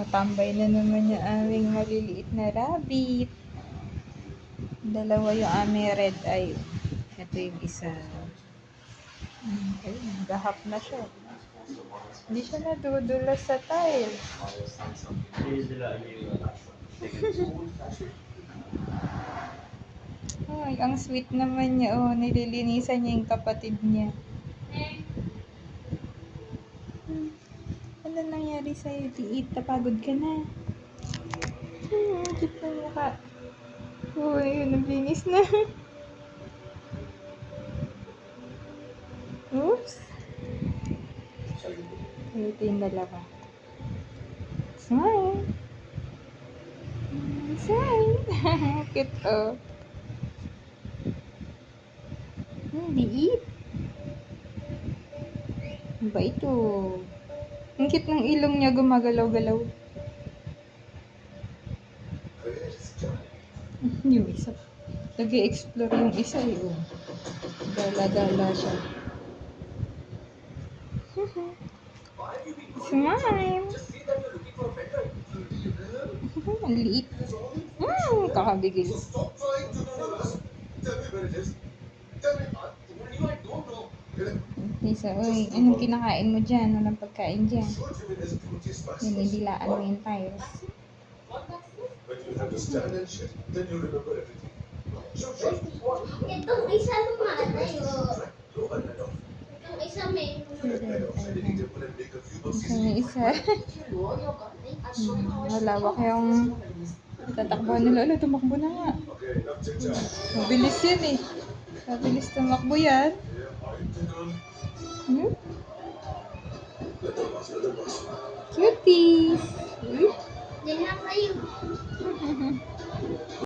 Tambay na naman yung aming maliliit na rabbit. Dalawa yung aming red eye. Ito yung isa. Okay, gahap na siya. Hindi siya nadudulas sa tile. Ay, ang sweet naman niya. Oh, nililinisan niya yung kapatid niya. Ano nangyari sa'yo, Tiit? Napagod ka na. Cute na mukha. Oh, ayun, naglinis na. Oops. Ito yung dalawa. Smile. Smile. Cute, oh. Liit. Ano ba ito? Ang cute ng ilong niya, gumagalaw-galaw. Yung isa. Nag-i-explore yung isa, yun. Gala-gala siya. Smile! Ang liit. Kakabigay. Isa, uy, anong kinakain mo dyan? Anong pagkain dyan? Yun, nidilaan mo yung tiles. Itong isa lumalay, itong isa may Isa. Malawak yung tatakbo ni Lolo. Tumakbo na nga. Mabilis yan eh. Mabilis tumakbo yan. Cuties!